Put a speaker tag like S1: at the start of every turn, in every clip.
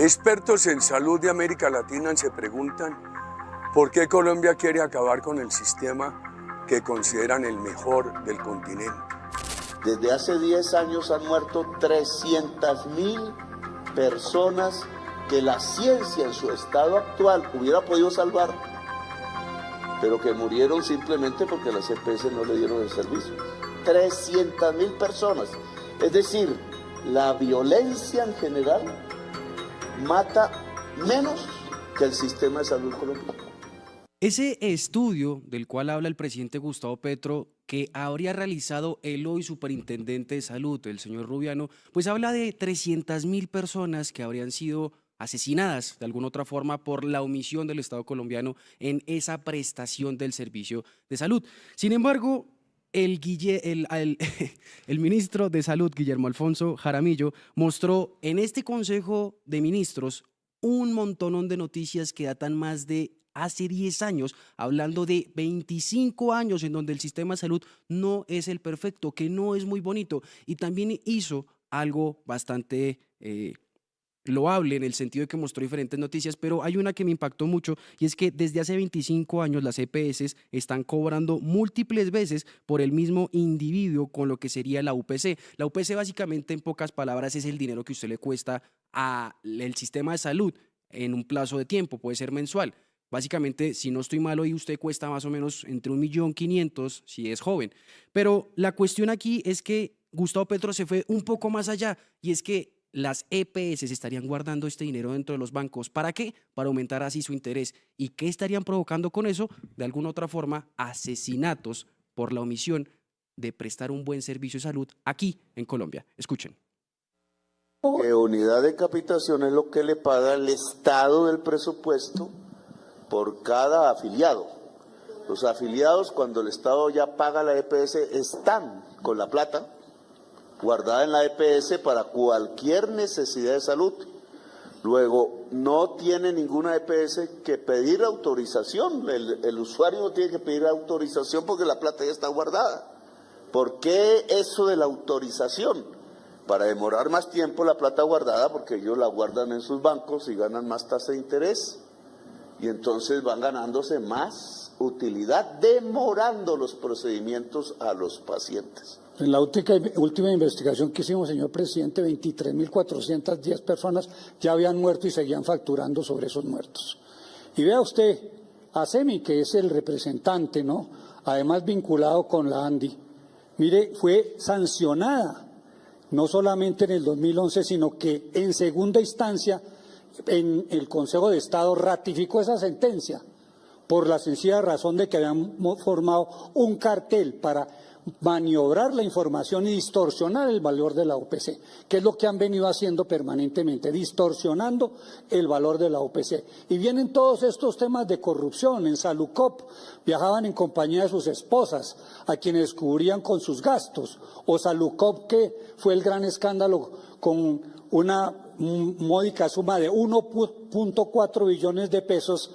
S1: Expertos en salud de América Latina se preguntan por qué Colombia quiere acabar con el sistema que consideran el mejor del continente.
S2: Desde hace 10 años han muerto 300.000 personas que la ciencia en su estado actual hubiera podido salvar, pero que murieron simplemente porque las EPS no le dieron el servicio. 300.000 personas. Es decir, la violencia en general mata menos que el sistema de salud colombiano.
S3: Ese estudio del cual habla el presidente Gustavo Petro, que habría realizado el hoy superintendente de salud, el señor Rubiano, pues habla de 300.000 personas que habrían sido asesinadas de alguna otra forma por la omisión del Estado colombiano en esa prestación del servicio de salud. Sin embargo, el ministro de Salud, Guillermo Alfonso Jaramillo, mostró en este Consejo de Ministros un montonón de noticias que datan más de hace 10 años, hablando de 25 años en donde el sistema de salud no es el perfecto, que no es muy bonito, y también hizo algo bastante loable en el sentido de que mostró diferentes noticias, pero hay una que me impactó mucho y es que desde hace 25 años las EPS están cobrando múltiples veces por el mismo individuo con lo que sería la UPC. La UPC básicamente, en pocas palabras, es el dinero que usted le cuesta al sistema de salud en un plazo de tiempo, puede ser mensual. Básicamente, si no estoy mal, hoy usted cuesta más o menos entre 1.500.000 si es joven. Pero la cuestión aquí es que Gustavo Petro se fue un poco más allá y es que las EPS estarían guardando este dinero dentro de los bancos. ¿Para qué? Para aumentar así su interés. ¿Y qué estarían provocando con eso? De alguna otra forma, asesinatos por la omisión de prestar un buen servicio de salud aquí en Colombia. Escuchen.
S2: Unidad de capitación es lo que le paga el Estado del presupuesto por cada afiliado. Los afiliados, cuando el Estado ya paga la EPS, están con la plata guardada en la EPS para cualquier necesidad de salud. Luego, no tiene ninguna EPS que pedir autorización. El usuario no tiene que pedir autorización porque la plata ya está guardada. ¿Por qué eso de la autorización? Para demorar más tiempo la plata guardada, porque ellos la guardan en sus bancos y ganan más tasa de interés. Y entonces van ganándose más utilidad, demorando los procedimientos a los pacientes.
S4: En la última investigación que hicimos, señor presidente, 23.410 personas ya habían muerto y seguían facturando sobre esos muertos. Y vea usted, ASEMI, que es el representante, ¿no?, además vinculado con la ANDI, mire, fue sancionada, no solamente en el 2011, sino que en segunda instancia en el Consejo de Estado ratificó esa sentencia por la sencilla razón de que habían formado un cartel para maniobrar la información y distorsionar el valor de la UPC, que es lo que han venido haciendo permanentemente, distorsionando el valor de la UPC. Y vienen todos estos temas de corrupción. En Salucop viajaban en compañía de sus esposas, a quienes cubrían con sus gastos, o Salucop, que fue el gran escándalo con una módica suma de 1.4 billones de pesos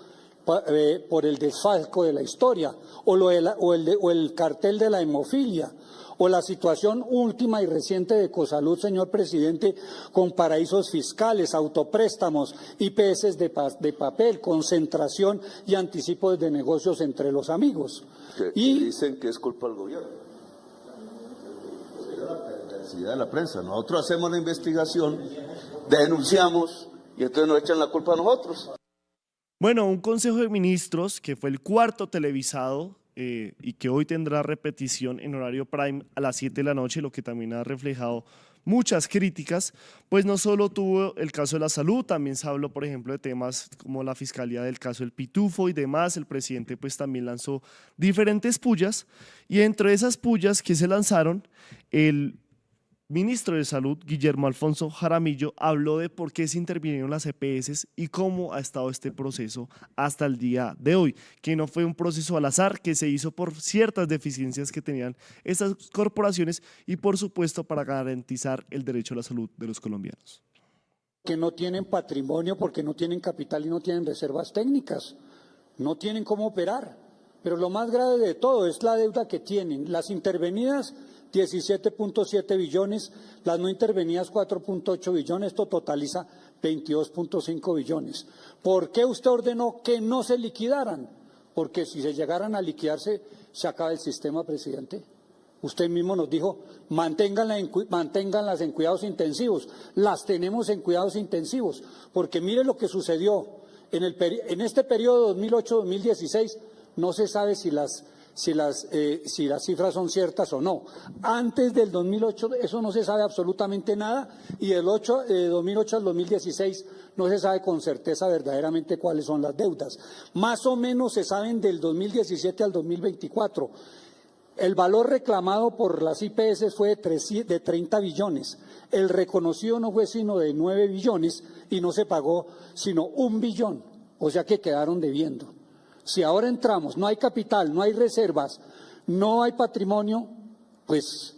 S4: por el desfalco de la historia, o el cartel de la hemofilia, o la situación última y reciente de Ecosalud, señor presidente, con paraísos fiscales, autopréstamos, IPS de papel, concentración y anticipos de negocios entre los amigos.
S2: Y dicen que es culpa del gobierno. La perversidad de la prensa. Nosotros hacemos la investigación, denunciamos y entonces nos echan la culpa a nosotros.
S5: Bueno, un Consejo de Ministros que fue el cuarto televisado y que hoy tendrá repetición en horario prime a las 7 de la noche, lo que también ha reflejado muchas críticas, pues no solo tuvo el caso de la salud, también se habló, por ejemplo, de temas como la fiscalía del caso del Pitufo y demás. El presidente pues también lanzó diferentes pullas y entre esas pullas que se lanzaron, el ministro de Salud, Guillermo Alfonso Jaramillo, habló de por qué se intervinieron las EPS y cómo ha estado este proceso hasta el día de hoy, que no fue un proceso al azar, que se hizo por ciertas deficiencias que tenían estas corporaciones y, por supuesto, para garantizar el derecho a la salud de los colombianos.
S4: Que no tienen patrimonio porque no tienen capital y no tienen reservas técnicas, no tienen cómo operar, pero lo más grave de todo es la deuda que tienen, las intervenidas 17.7 billones, las no intervenidas 4.8 billones, esto totaliza 22.5 billones. ¿Por qué usted ordenó que no se liquidaran? Porque si se llegaran a liquidarse, se acaba el sistema, presidente. Usted mismo nos dijo, manténganlas en cuidados intensivos. Las tenemos en cuidados intensivos, porque mire lo que sucedió. En este periodo 2008-2016 no se sabe si las cifras son ciertas o no. Antes del 2008 eso no se sabe absolutamente nada, y del 2008 al 2016 no se sabe con certeza verdaderamente cuáles son las deudas. Más o menos se saben del 2017 al 2024. El valor reclamado por las IPS fue de 30 billones. El reconocido no fue sino de 9 billones y no se pagó sino 1 billón. O sea que quedaron debiendo. Si ahora entramos, no hay capital, no hay reservas, no hay patrimonio, pues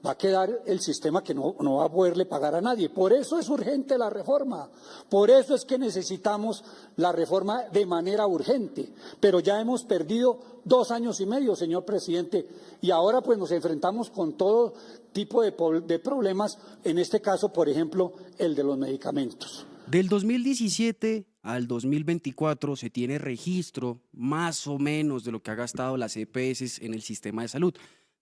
S4: va a quedar el sistema que no va a poderle pagar a nadie. Por eso es urgente la reforma, por eso es que necesitamos la reforma de manera urgente. Pero ya hemos perdido 2 años y medio, señor presidente, y ahora pues nos enfrentamos con todo tipo de problemas, en este caso, por ejemplo, el de los medicamentos.
S3: Del 2017 al 2024 se tiene registro más o menos de lo que ha gastado las EPS en el sistema de salud.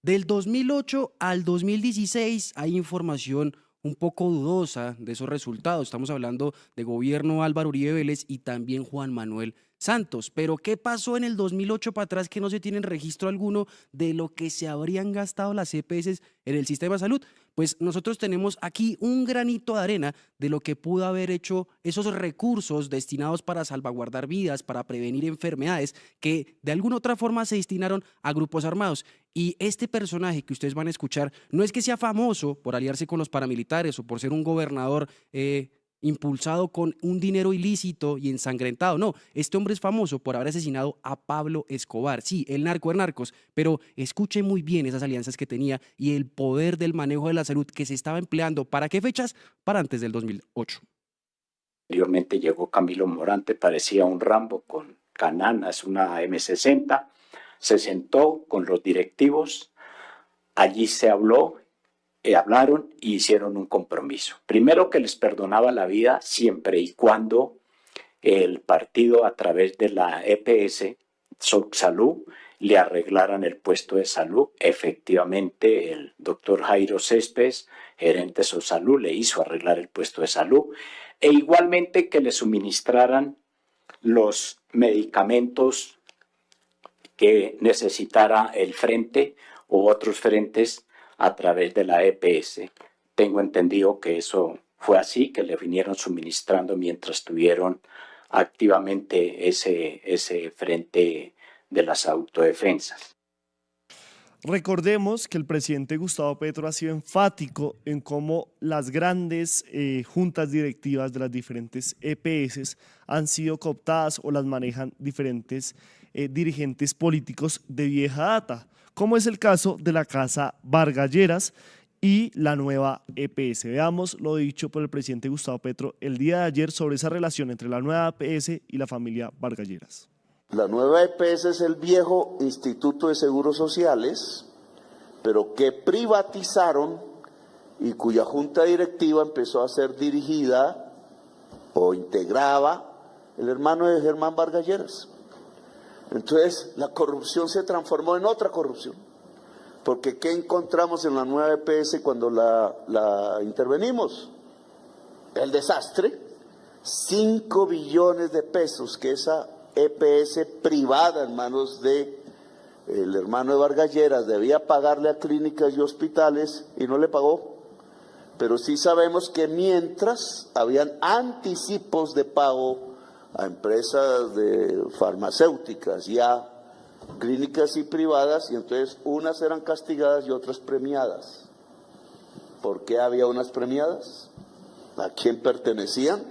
S3: Del 2008 al 2016 hay información un poco dudosa de esos resultados. Estamos hablando de gobierno Álvaro Uribe Vélez y también Juan Manuel Santos. Pero ¿qué pasó en el 2008 para atrás que no se tiene registro alguno de lo que se habrían gastado las EPS en el sistema de salud? Pues nosotros tenemos aquí un granito de arena de lo que pudo haber hecho esos recursos destinados para salvaguardar vidas, para prevenir enfermedades, que de alguna otra forma se destinaron a grupos armados. Y este personaje que ustedes van a escuchar no es que sea famoso por aliarse con los paramilitares o por ser un gobernador impulsado con un dinero ilícito y ensangrentado. No, este hombre es famoso por haber asesinado a Pablo Escobar. Sí, el narco de narcos, pero escuche muy bien esas alianzas que tenía y el poder del manejo de la salud que se estaba empleando. ¿Para qué fechas? Para antes del 2008.
S6: Anteriormente llegó Camilo Morante, parecía un Rambo con cananas, una M60. Se sentó con los directivos, allí se hablaron y hicieron un compromiso. Primero, que les perdonaba la vida siempre y cuando el partido, a través de la EPS, SocSalud, le arreglaran el puesto de salud. Efectivamente, el doctor Jairo Céspedes, gerente de SocSalud, le hizo arreglar el puesto de salud. E igualmente que le suministraran los medicamentos que necesitara el frente u otros frentes a través de la EPS. Tengo entendido que eso fue así, que le vinieron suministrando mientras tuvieron activamente ese frente de las autodefensas.
S5: Recordemos que el presidente Gustavo Petro ha sido enfático en cómo las grandes juntas directivas de las diferentes EPS han sido cooptadas o las manejan diferentes dirigentes políticos de vieja data, como es el caso de la Casa Vargas Lleras y la nueva EPS. Veamos lo dicho por el presidente Gustavo Petro el día de ayer sobre esa relación entre la nueva EPS y la familia Vargas Lleras.
S2: La nueva EPS es el viejo Instituto de Seguros Sociales, pero que privatizaron y cuya junta directiva empezó a ser dirigida o integraba el hermano de Germán Vargas Lleras. Entonces la corrupción se transformó en otra corrupción, porque ¿qué encontramos en la nueva EPS cuando la intervenimos? El desastre, 5 billones de pesos que esa EPS privada en manos de el hermano de Vargas Lleras debía pagarle a clínicas y hospitales y no le pagó. Pero sí sabemos que mientras habían anticipos de pago a empresas de farmacéuticas y a clínicas y privadas, y entonces unas eran castigadas y otras premiadas. ¿Por qué había unas premiadas? ¿A quién pertenecían?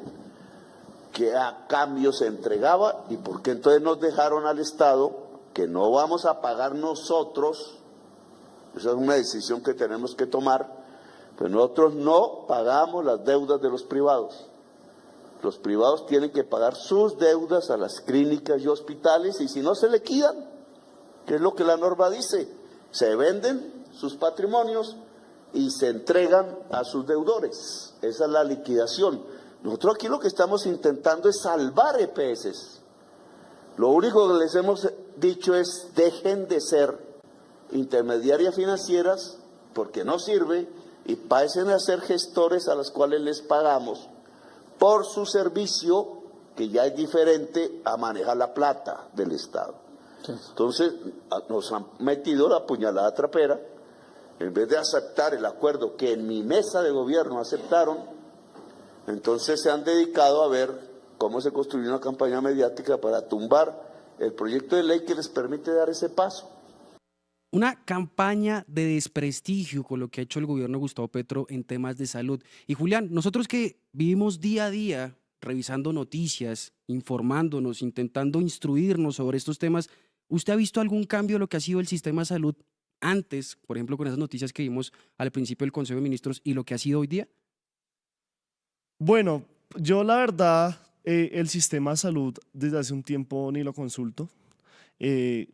S2: ¿Qué a cambio se entregaba? ¿Y por qué entonces nos dejaron al Estado que no vamos a pagar nosotros? Esa es una decisión que tenemos que tomar, pero nosotros no pagamos las deudas de los privados. Los privados tienen que pagar sus deudas a las clínicas y hospitales, y si no se liquidan, que es lo que la norma dice, se venden sus patrimonios y se entregan a sus deudores. Esa es la liquidación. Nosotros aquí lo que estamos intentando es salvar EPS. Lo único que les hemos dicho es dejen de ser intermediarias financieras porque no sirve y pasen a ser gestores a los cuales les pagamos por su servicio, que ya es diferente a manejar la plata del Estado. Sí. Entonces nos han metido la puñalada trapera. En vez de aceptar el acuerdo que en mi mesa de gobierno aceptaron, entonces se han dedicado a ver cómo se construye una campaña mediática para tumbar el proyecto de ley que les permite dar ese paso.
S3: Una campaña de desprestigio con lo que ha hecho el gobierno de Gustavo Petro en temas de salud. Y Julián, nosotros que vivimos día a día revisando noticias, informándonos, intentando instruirnos sobre estos temas, ¿usted ha visto algún cambio en lo que ha sido el sistema de salud antes, por ejemplo, con esas noticias que vimos al principio del Consejo de Ministros y lo que ha sido hoy día?
S5: Bueno, yo la verdad, el sistema de salud desde hace un tiempo ni lo consulto,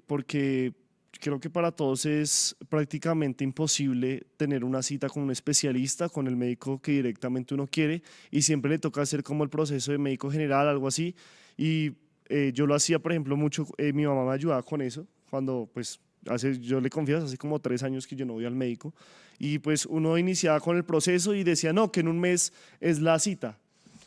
S5: porque creo que para todos es prácticamente imposible tener una cita con un especialista, con el médico que directamente uno quiere, y siempre le toca hacer como el proceso de médico general, algo así. Y yo lo hacía, por ejemplo, mucho, mi mamá me ayudaba con eso, cuando pues yo le confieso, hace como 3 años que yo no voy al médico, y pues uno iniciaba con el proceso y decía, no, que en un mes es la cita.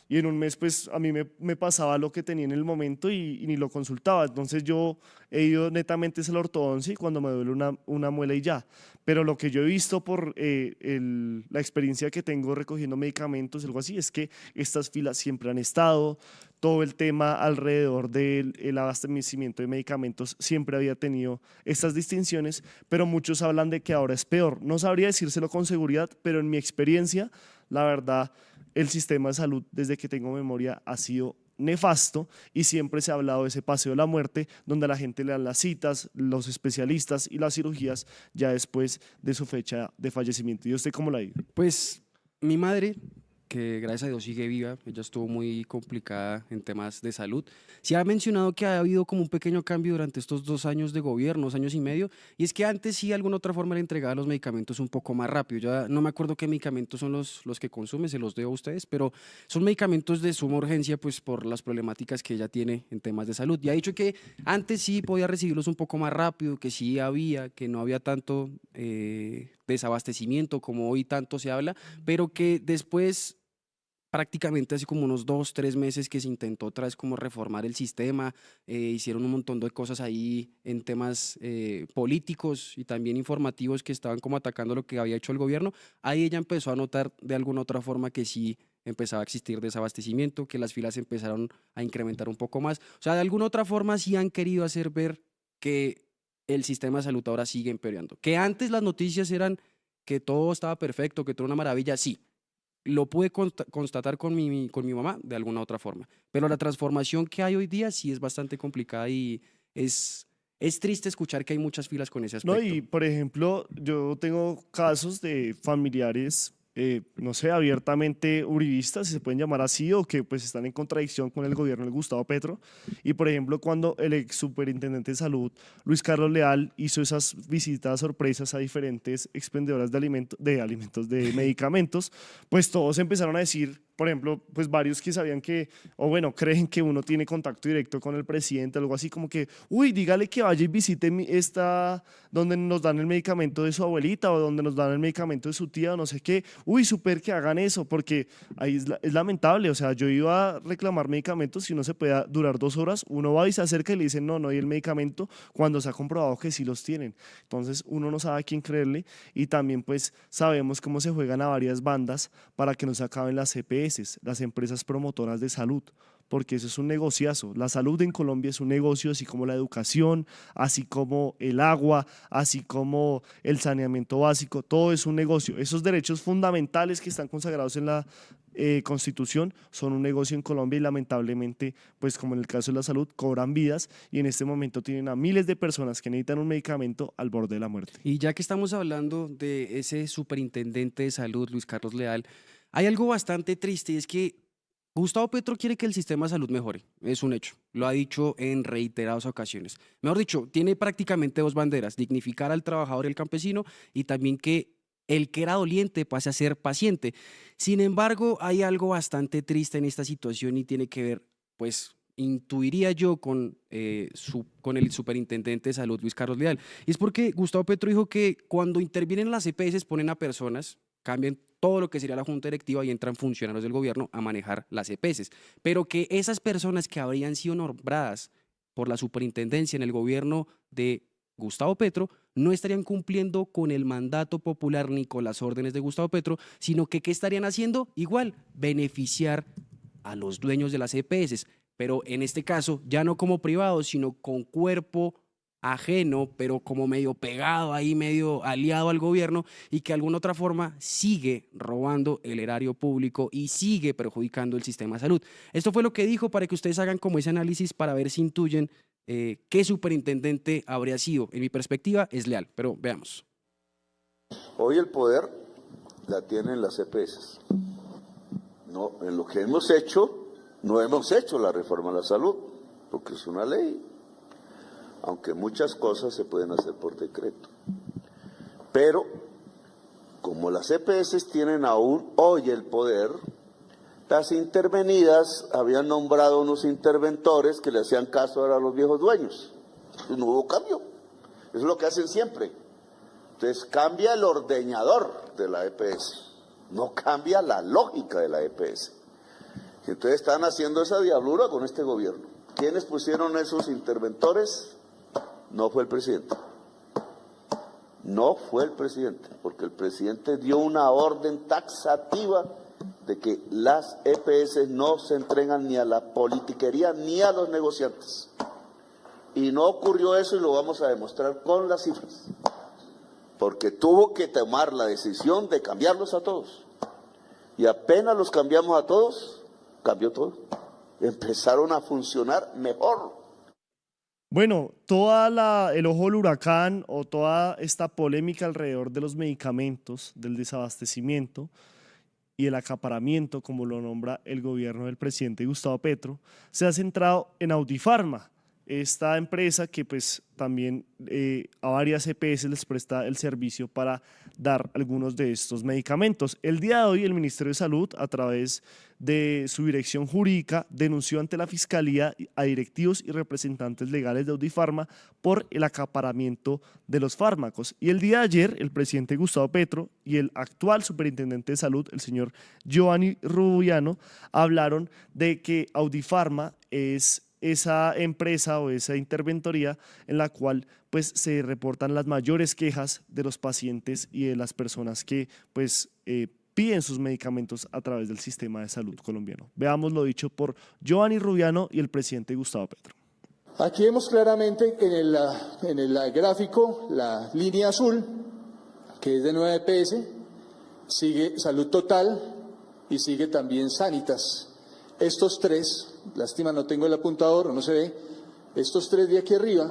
S5: Y en un mes, pues, a mí me pasaba lo que tenía en el momento y ni lo consultaba. Entonces, yo he ido netamente a la ortodoncia y cuando me duele una muela y ya. Pero lo que yo he visto por la experiencia que tengo recogiendo medicamentos, algo así, es que estas filas siempre han estado. Todo el tema alrededor del abastecimiento de medicamentos siempre había tenido estas distinciones, pero muchos hablan de que ahora es peor. No sabría decírselo con seguridad, pero en mi experiencia, la verdad, el sistema de salud, desde que tengo memoria, ha sido nefasto y siempre se ha hablado de ese paseo de la muerte, donde a la gente le dan las citas, los especialistas y las cirugías ya después de su fecha de fallecimiento. ¿Y usted cómo la vive?
S3: Pues mi madre, que gracias a Dios sigue viva, ella estuvo muy complicada en temas de salud. Se ha mencionado que ha habido como un pequeño cambio durante estos 2 años de gobierno, 2 años y medio, y es que antes sí de alguna otra forma le entregaba los medicamentos un poco más rápido. Ya no me acuerdo qué medicamentos son los que consume, se los debo a ustedes, pero son medicamentos de suma urgencia pues por las problemáticas que ella tiene en temas de salud. Y ha dicho que antes sí podía recibirlos un poco más rápido, que sí había, que no había tanto desabastecimiento como hoy tanto se habla, pero que después prácticamente hace como unos 2, 3 meses que se intentó otra vez como reformar el sistema, hicieron un montón de cosas ahí en temas políticos y también informativos que estaban como atacando lo que había hecho el gobierno. Ahí ella empezó a notar de alguna otra forma que sí empezaba a existir desabastecimiento, que las filas empezaron a incrementar un poco más. O sea, de alguna otra forma sí han querido hacer ver que el sistema de salud ahora sigue empeorando. Que antes las noticias eran que todo estaba perfecto, que todo era una maravilla, sí. Lo pude constatar con mi mamá de alguna otra forma. Pero la transformación que hay hoy día sí es bastante complicada y es triste escuchar que hay muchas filas con ese aspecto.
S5: No, y por ejemplo, yo tengo casos de familiares, no sé, abiertamente uribistas, si se pueden llamar así, o que pues están en contradicción con el gobierno de Gustavo Petro. Y por ejemplo, cuando el ex superintendente de salud, Luis Carlos Leal, hizo esas visitas sorpresas a diferentes expendedoras de medicamentos, pues todos empezaron a decir, por ejemplo, pues varios que sabían que, o bueno, creen que uno tiene contacto directo con el presidente, algo así como que, uy, dígale que vaya y visite donde nos dan el medicamento de su abuelita o donde nos dan el medicamento de su tía o no sé qué. Uy, súper que hagan eso, porque ahí es lamentable. O sea, yo iba a reclamar medicamentos y uno se puede durar 2 horas, uno va y se acerca y le dicen, no hay el medicamento, cuando se ha comprobado que sí los tienen. Entonces, uno no sabe a quién creerle y también pues sabemos cómo se juegan a varias bandas para que no se acaben las CPS, las empresas promotoras de salud, porque eso es un negociazo. La salud en Colombia es un negocio, así como la educación, así como el agua, así como el saneamiento básico, todo es un negocio. Esos derechos fundamentales que están consagrados en la Constitución son un negocio en Colombia y lamentablemente, pues como en el caso de la salud, cobran vidas y en este momento tienen a miles de personas que necesitan un medicamento al borde de la muerte.
S3: Y ya que estamos hablando de ese superintendente de salud, Luis Carlos Leal, hay algo bastante triste y es que Gustavo Petro quiere que el sistema de salud mejore, es un hecho, lo ha dicho en reiteradas ocasiones. Mejor dicho, tiene prácticamente 2 banderas, dignificar al trabajador y al campesino y también que el que era doliente pase a ser paciente. Sin embargo, hay algo bastante triste en esta situación y tiene que ver, pues, intuiría yo con el superintendente de salud, Luis Carlos Leal. Y es porque Gustavo Petro dijo que cuando intervienen las EPS ponen a personas, cambian todo lo que sería la junta directiva y entran funcionarios del gobierno a manejar las EPS. Pero que esas personas que habrían sido nombradas por la superintendencia en el gobierno de Gustavo Petro no estarían cumpliendo con el mandato popular ni con las órdenes de Gustavo Petro, sino que ¿qué estarían haciendo? Igual, beneficiar a los dueños de las EPS, pero en este caso ya no como privados, sino con cuerpo ajeno, pero como medio pegado ahí, medio aliado al gobierno y que de alguna otra forma sigue robando el erario público y sigue perjudicando el sistema de salud. Esto fue lo que dijo para que ustedes hagan como ese análisis para ver si intuyen qué superintendente habría sido. En mi perspectiva es Leal, pero veamos.
S2: Hoy el poder la tienen las EPS. No, en lo que hemos hecho, no hemos hecho la reforma a la salud, porque es una ley, aunque muchas cosas se pueden hacer por decreto. Pero, como las EPS tienen aún hoy el poder, las intervenidas habían nombrado unos interventores que le hacían caso a los viejos dueños. No hubo cambio. Eso es lo que hacen siempre. Entonces cambia el ordeñador de la EPS, no cambia la lógica de la EPS. Entonces están haciendo esa diablura con este gobierno. ¿Quiénes pusieron esos interventores? No fue el presidente. No fue el presidente, porque el presidente dio una orden taxativa de que las EPS no se entregan ni a la politiquería ni a los negociantes. Y no ocurrió eso y lo vamos a demostrar con las cifras. Porque tuvo que tomar la decisión de cambiarlos a todos. Y apenas los cambiamos a todos, cambió todo. Empezaron a funcionar mejor.
S5: Bueno, el ojo del huracán o toda esta polémica alrededor de los medicamentos, del desabastecimiento y el acaparamiento, como lo nombra el gobierno del presidente Gustavo Petro, se ha centrado en Audipharma, esta empresa que pues también a varias EPS les presta el servicio para dar algunos de estos medicamentos. El día de hoy el Ministerio de Salud, a través de su dirección jurídica, denunció ante la Fiscalía a directivos y representantes legales de Audipharma por el acaparamiento de los fármacos. Y el día de ayer el presidente Gustavo Petro y el actual superintendente de salud, el señor Giovanni Rubiano, hablaron de que Audipharma es esa empresa o esa interventoría en la cual pues se reportan las mayores quejas de los pacientes y de las personas que pues piden sus medicamentos a través del sistema de salud colombiano. Veamos lo dicho por Giovanni Rubiano y el presidente Gustavo Petro.
S7: Aquí vemos claramente en el gráfico la línea azul, que es de 9 EPS, sigue Salud Total y sigue también Sanitas. Estos tres, lástima no tengo el apuntador, no se ve, estos tres de aquí arriba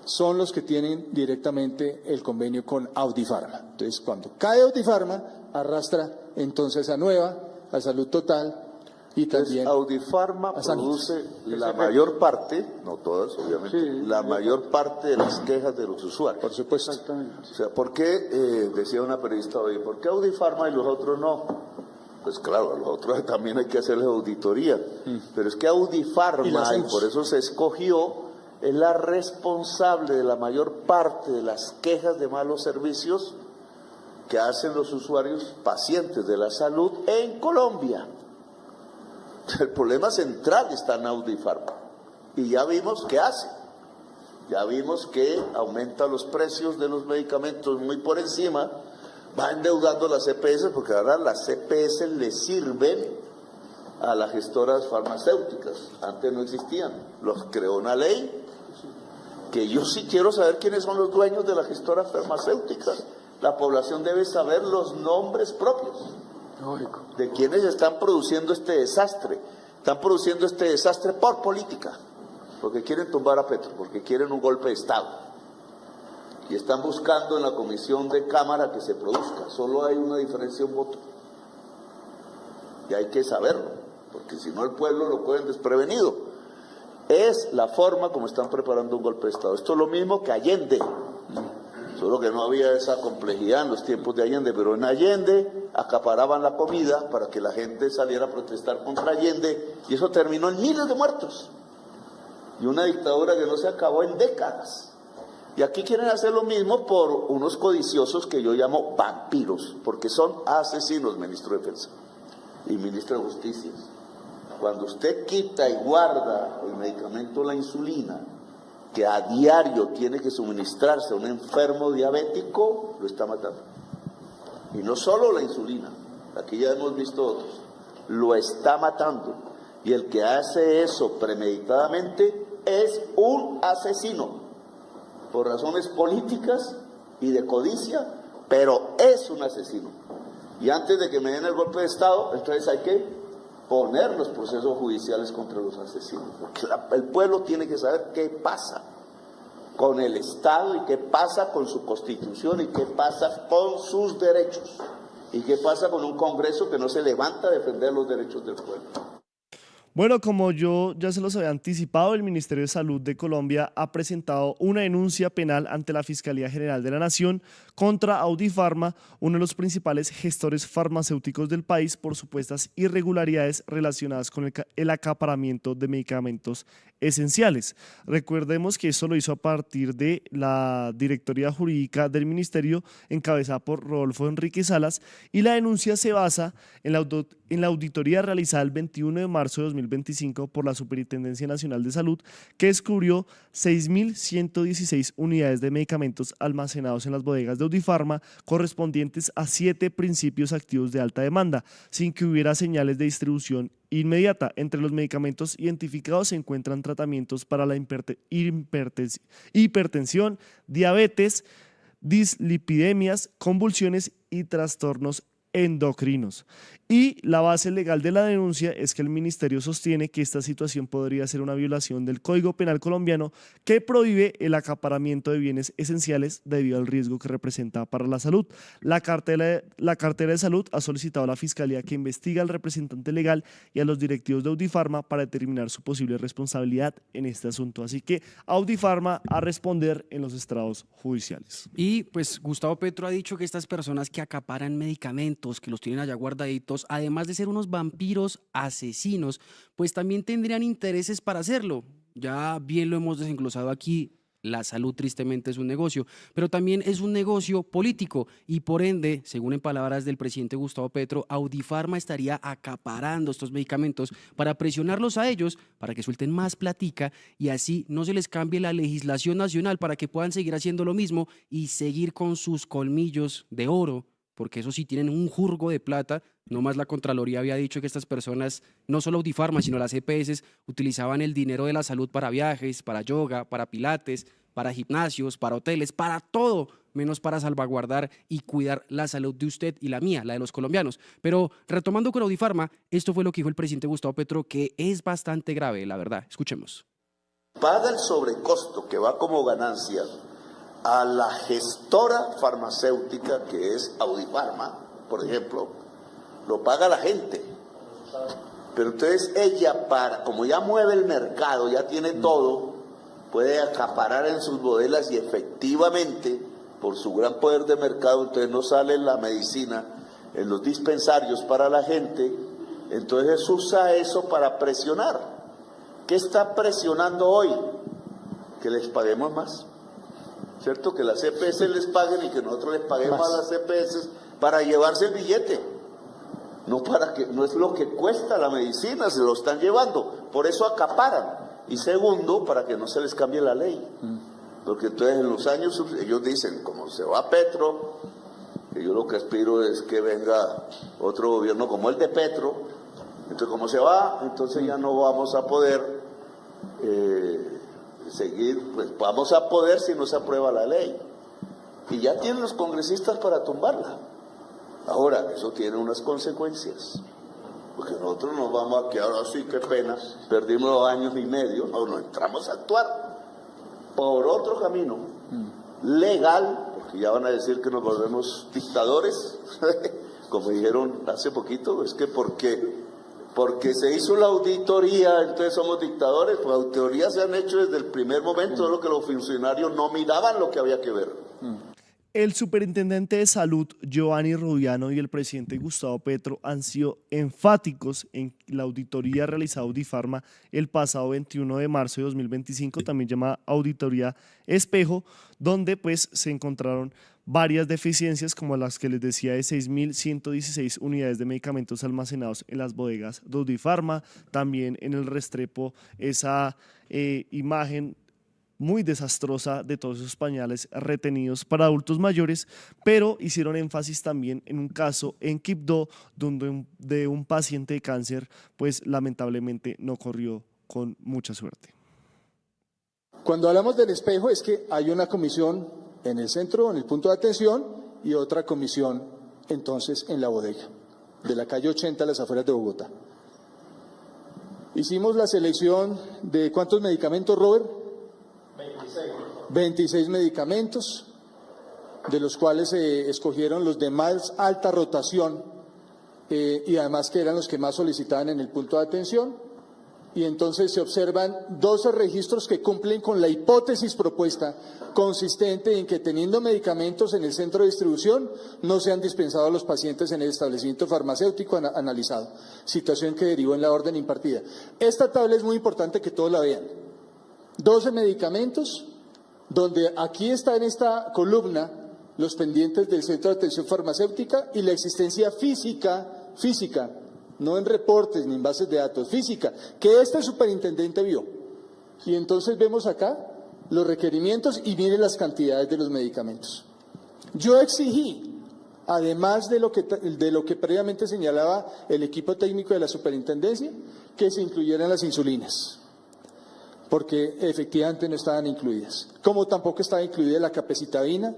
S7: son los que tienen directamente el convenio con Audipharma. Entonces, cuando cae Audipharma, arrastra entonces a Nueva, a Salud Total y también
S2: Audipharma produce la mayor parte, no todas obviamente, sí, la mayor parte de las quejas de los usuarios.
S7: Por supuesto.
S2: Exactamente. O sea, ¿por qué, decía una periodista hoy, por qué Audipharma y los otros no? Pues claro, a los otros también hay que hacerles auditoría, pero es que Audipharma, y por eso se escogió, es la responsable de la mayor parte de las quejas de malos servicios que hacen los usuarios pacientes de la salud en Colombia. El problema central está en Audipharma y ya vimos qué hace. Ya vimos que aumenta los precios de los medicamentos muy por encima, va endeudando las EPS porque ahora las EPS le sirven a las gestoras farmacéuticas. Antes no existían, los creó una ley que yo sí quiero saber quiénes son los dueños de las gestoras farmacéuticas. La población debe saber los nombres propios de quienes están produciendo este desastre. Están produciendo este desastre por política, porque quieren tumbar a Petro, porque quieren un golpe de Estado. Y están buscando en la comisión de Cámara que se produzca. Solo hay una diferencia, un voto. Y hay que saberlo, porque si no el pueblo lo cogen desprevenido. Es la forma como están preparando un golpe de Estado. Esto es lo mismo que Allende. Solo que no había esa complejidad en los tiempos de Allende, pero en Allende acaparaban la comida para que la gente saliera a protestar contra Allende y eso terminó en miles de muertos. Y una dictadura que no se acabó en décadas. Y aquí quieren hacer lo mismo por unos codiciosos que yo llamo vampiros, porque son asesinos, ministro de Defensa y ministro de Justicia. Cuando usted quita y guarda el medicamento, la insulina, que a diario tiene que suministrarse a un enfermo diabético, lo está matando. Y no solo la insulina, aquí ya hemos visto otros, lo está matando. Y el que hace eso premeditadamente es un asesino, por razones políticas y de codicia, pero es un asesino. Y antes de que me den el golpe de Estado, entonces hay que poner los procesos judiciales contra los asesinos. Porque el pueblo tiene que saber qué pasa con el Estado y qué pasa con su Constitución y qué pasa con sus derechos y qué pasa con un Congreso que no se levanta a defender los derechos del pueblo.
S5: Bueno, como yo ya se los había anticipado, el Ministerio de Salud de Colombia ha presentado una denuncia penal ante la Fiscalía General de la Nación contra Audipharma, uno de los principales gestores farmacéuticos del país, por supuestas irregularidades relacionadas con el acaparamiento de medicamentos esenciales. Recordemos que eso lo hizo a partir de la Directoría Jurídica del Ministerio, encabezada por Rodolfo Enrique Salas, y la denuncia se basa en la auditoría realizada el 21 de marzo de 2025 por la Superintendencia Nacional de Salud, que descubrió 6.116 unidades de medicamentos almacenados en las bodegas de Audipharma, correspondientes a 7 principios activos de alta demanda, sin que hubiera señales de distribución inmediata. Entre los medicamentos identificados se encuentran tratamientos para la hipertensión, diabetes, dislipidemias, convulsiones y trastornos endocrinos. Y la base legal de la denuncia es que el ministerio sostiene que esta situación podría ser una violación del Código Penal colombiano, que prohíbe el acaparamiento de bienes esenciales debido al riesgo que representa para la salud. La cartera de salud ha solicitado a la Fiscalía que investigue al representante legal y a los directivos de Audipharma para determinar su posible responsabilidad en este asunto. Así que Audipharma a responder en los estrados judiciales.
S3: Y pues Gustavo Petro ha dicho que estas personas que acaparan medicamentos, que los tienen allá guardaditos, además de ser unos vampiros asesinos, pues también tendrían intereses para hacerlo. Ya bien lo hemos desenglosado aquí, la salud tristemente es un negocio, pero también es un negocio político y por ende, según en palabras del presidente Gustavo Petro, Audipharma estaría acaparando estos medicamentos para presionarlos a ellos, para que suelten más platica y así no se les cambie la legislación nacional para que puedan seguir haciendo lo mismo y seguir con sus colmillos de oro, porque eso sí tienen un jurgo de plata. No más la Contraloría había dicho que estas personas, no solo Audipharma, sino las EPS, utilizaban el dinero de la salud para viajes, para yoga, para pilates, para gimnasios, para hoteles, para todo, menos para salvaguardar y cuidar la salud de usted y la mía, la de los colombianos. Pero retomando con Audipharma, esto fue lo que dijo el presidente Gustavo Petro, que es bastante grave, la verdad. Escuchemos.
S2: Paga el sobrecosto que va como ganancia a la gestora farmacéutica que es Audipharma, por ejemplo, lo paga la gente. Pero entonces ella, como ya mueve el mercado, ya tiene todo, puede acaparar en sus bodegas y efectivamente, por su gran poder de mercado, entonces no sale la medicina en los dispensarios para la gente, entonces usa eso para presionar. ¿Qué está presionando hoy? Que les paguemos más. ¿Cierto? Que las EPS les paguen y que nosotros les paguemos a las EPS para llevarse el billete. No es lo que cuesta la medicina, se lo están llevando. Por eso acaparan. Y segundo, para que no se les cambie la ley. Porque entonces en los años, ellos dicen, como se va Petro, que yo lo que aspiro es que venga otro gobierno como el de Petro. Entonces como se va, entonces ya no vamos a poder seguir, pues vamos a poder si no se aprueba la ley. Y ya tienen los congresistas para tumbarla. Ahora, eso tiene unas consecuencias. Porque nosotros nos vamos a quedar así, qué pena, perdimos 2 años y medio, no entramos a actuar por otro camino legal, porque ya van a decir que nos volvemos dictadores, como dijeron hace poquito, es que porque se hizo la auditoría, entonces somos dictadores. Pues auditorías se han hecho desde el primer momento, solo que los funcionarios no miraban lo que había que ver.
S5: El superintendente de salud, Giovanni Rubiano, y el presidente Gustavo Petro han sido enfáticos en la auditoría realizada Audifarma el pasado 21 de marzo de 2025, también llamada Auditoría Espejo, donde pues se encontraron varias deficiencias como las que les decía de 6.116 unidades de medicamentos almacenados en las bodegas de Audifarma, también en el Restrepo esa imagen muy desastrosa de todos esos pañales retenidos para adultos mayores, pero hicieron énfasis también en un caso en Quibdó donde de un paciente de cáncer pues lamentablemente no corrió con mucha suerte.
S7: Cuando hablamos del espejo es que hay una comisión en el centro, en el punto de atención, y otra comisión entonces en la bodega, de la calle 80 a las afueras de Bogotá. Hicimos la selección de ¿cuántos medicamentos, Robert? 26 medicamentos, de los cuales se escogieron los de más alta rotación y además que eran los que más solicitaban en el punto de atención. Y entonces se observan 12 registros que cumplen con la hipótesis propuesta, consistente en que teniendo medicamentos en el centro de distribución no sean dispensados a los pacientes en el establecimiento farmacéutico analizado, situación que derivó en la orden impartida. Esta tabla es muy importante que todos la vean. 12 medicamentos, donde aquí está en esta columna los pendientes del centro de atención farmacéutica y la existencia física, no en reportes ni en bases de datos, física, que este superintendente vio. Y entonces vemos acá los requerimientos y miren las cantidades de los medicamentos. Yo exigí, además de lo que previamente señalaba el equipo técnico de la superintendencia, que se incluyeran las insulinas, porque efectivamente no estaban incluidas, como tampoco estaba incluida la capecitabina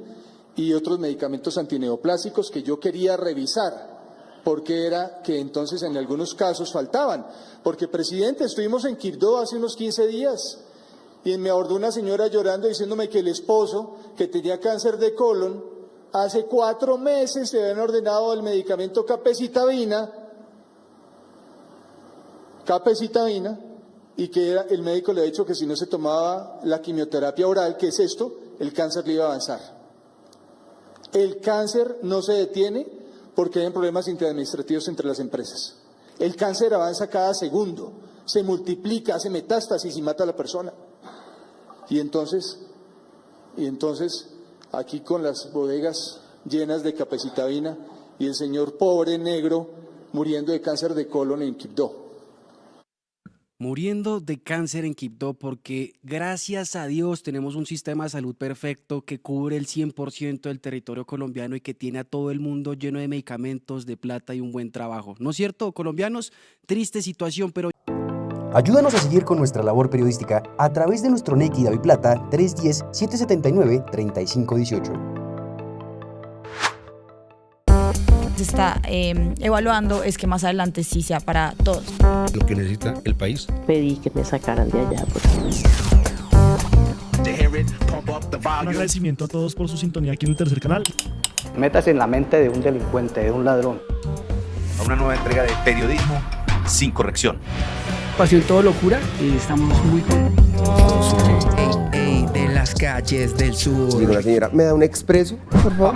S7: y otros medicamentos antineoplásicos que yo quería revisar, porque era que entonces en algunos casos faltaban. Porque, presidente, estuvimos en Quibdó hace unos 15 días y me abordó una señora llorando diciéndome que el esposo, que tenía cáncer de colon, hace 4 meses le habían ordenado el medicamento capecitabina, y que el médico le ha dicho que si no se tomaba la quimioterapia oral, que es esto, el cáncer le iba a avanzar. El cáncer no se detiene porque hay problemas interadministrativos entre las empresas. El cáncer avanza cada segundo, se multiplica, hace metástasis y mata a la persona. Y entonces aquí con las bodegas llenas de capecitabina y el señor pobre negro muriendo de cáncer de colon en Quibdó.
S3: Muriendo de cáncer en Quibdó porque gracias a Dios tenemos un sistema de salud perfecto que cubre el 100% del territorio colombiano y que tiene a todo el mundo lleno de medicamentos, de plata y un buen trabajo. ¿No es cierto, colombianos? Triste situación, pero...
S8: Ayúdanos a seguir con nuestra labor periodística a través de nuestro NECI DaviPlata 310-779-3518.
S9: Se está evaluando es que más adelante sí sea para todos.
S10: Lo que necesita el país.
S11: Pedí que me sacaran de allá.
S5: Un agradecimiento a todos por su sintonía aquí en el tercer canal.
S12: Métase en la mente de un delincuente, de un ladrón.
S10: A una nueva entrega de periodismo sin corrección.
S13: Pasión todo locura y estamos muy contentos.
S14: De las calles del sur.
S15: Digo, la señora, ¿me da un expreso, por favor?